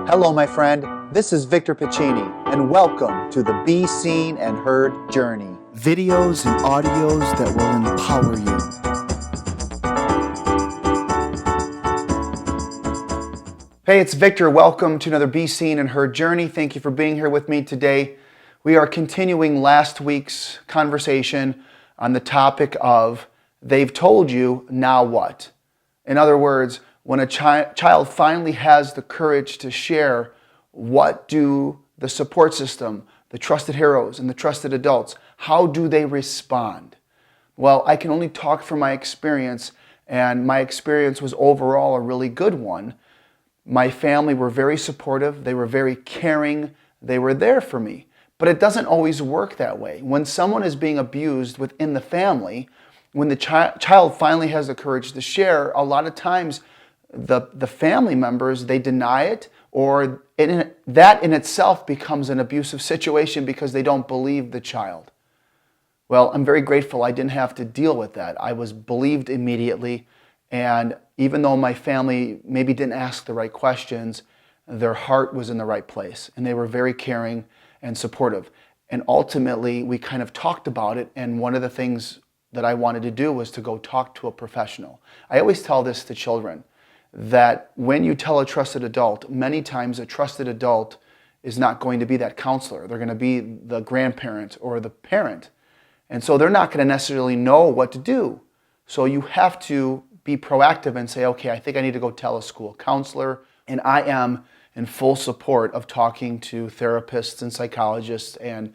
Hello, my friend. This is Victor Pacini, and welcome to the Be Seen and Heard journey. Videos and audios that will empower you. Hey, it's Victor. Welcome to another Be Seen and Heard journey. Thank you for being here with me today. We are continuing last week's conversation on the topic of they've told you, now what? In other words, when a child finally has the courage to share, what do the support system, the trusted heroes, and the trusted adults, how do they respond? Well, I can only talk from my experience, and my experience was overall a really good one. My family were very supportive, they were very caring, they were there for me. But it doesn't always work that way. When someone is being abused within the family, when the child finally has the courage to share, a lot of times the family members, they deny it, or that in itself becomes an abusive situation because they don't believe the child. Well, I'm very grateful I didn't have to deal with that. I was believed immediately, and even though my family maybe didn't ask the right questions, their heart was in the right place, and they were very caring and supportive. And ultimately, we kind of talked about it, and one of the things that I wanted to do was to go talk to a professional. I always tell this to children, that when you tell a trusted adult, many times a trusted adult is not going to be that counselor. They're going to be the grandparent or the parent. And so they're not going to necessarily know what to do. So you have to be proactive and say, okay, I think I need to go tell a school counselor. And I am in full support of talking to therapists and psychologists and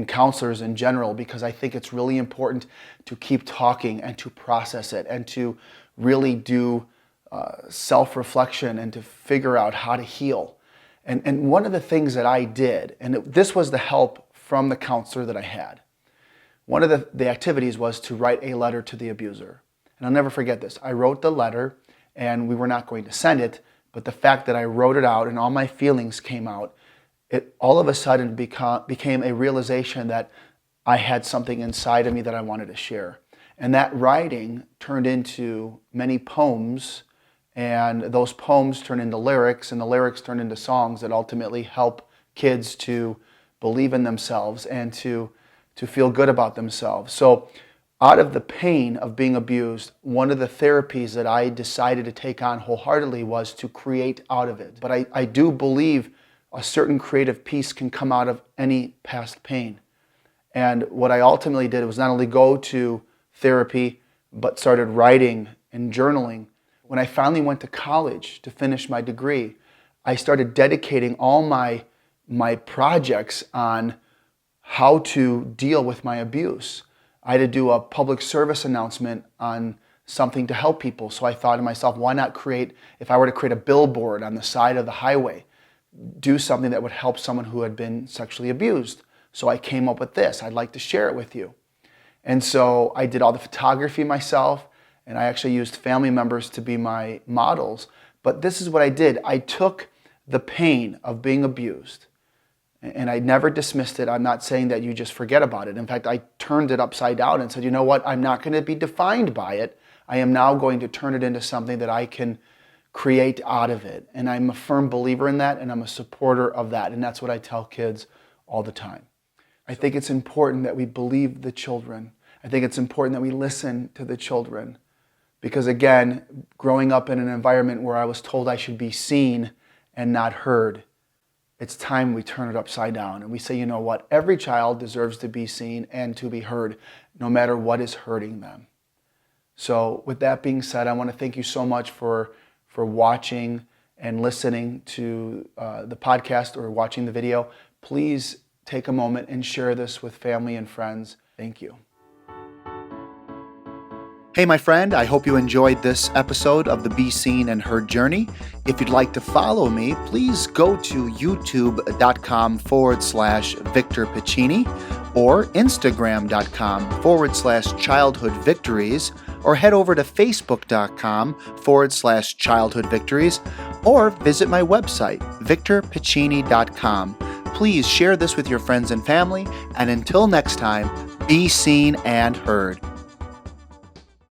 counselors in general, because I think it's really important to keep talking and to process it and to really do self-reflection and to figure out how to heal. And one of the things that I did, and this was the help from the counselor that I had, one of the activities was to write a letter to the abuser. And I'll never forget this. I wrote the letter, and we were not going to send it, but the fact that I wrote it out and all my feelings came out, it all of a sudden became a realization that I had something inside of me that I wanted to share. And that writing turned into many poems, and those poems turn into lyrics, and the lyrics turn into songs that ultimately help kids to believe in themselves and to feel good about themselves. So out of the pain of being abused, one of the therapies that I decided to take on wholeheartedly was to create out of it. But I do believe a certain creative piece can come out of any past pain. And what I ultimately did was not only go to therapy, but started writing and journaling. When I finally went to college to finish my degree, I started dedicating all my projects on how to deal with my abuse. I had to do a public service announcement on something to help people. So I thought to myself, why not if I were to create a billboard on the side of the highway, do something that would help someone who had been sexually abused. So I came up with this. I'd like to share it with you. And so I did all the photography myself, and I actually used family members to be my models. But this is what I did. I took the pain of being abused, and I never dismissed it. I'm not saying that you just forget about it. In fact, I turned it upside down and said, you know what? I'm not going to be defined by it. I am now going to turn it into something that I can create out of it. And I'm a firm believer in that, and I'm a supporter of that. And that's what I tell kids all the time. I think it's important that we believe the children. I think it's important that we listen to the children. Because again, growing up in an environment where I was told I should be seen and not heard, it's time we turn it upside down and we say, you know what? Every child deserves to be seen and to be heard, no matter what is hurting them. So with that being said, I want to thank you so much for watching and listening to the podcast or watching the video. Please take a moment and share this with family and friends. Thank you. Hey, my friend, I hope you enjoyed this episode of the Be Seen and Heard journey. If you'd like to follow me, please go to youtube.com/Victor Pacini or instagram.com/Childhood Victories, or head over to facebook.com/Childhood Victories, or visit my website, victorpacini.com. Please share this with your friends and family, and until next time, be seen and heard.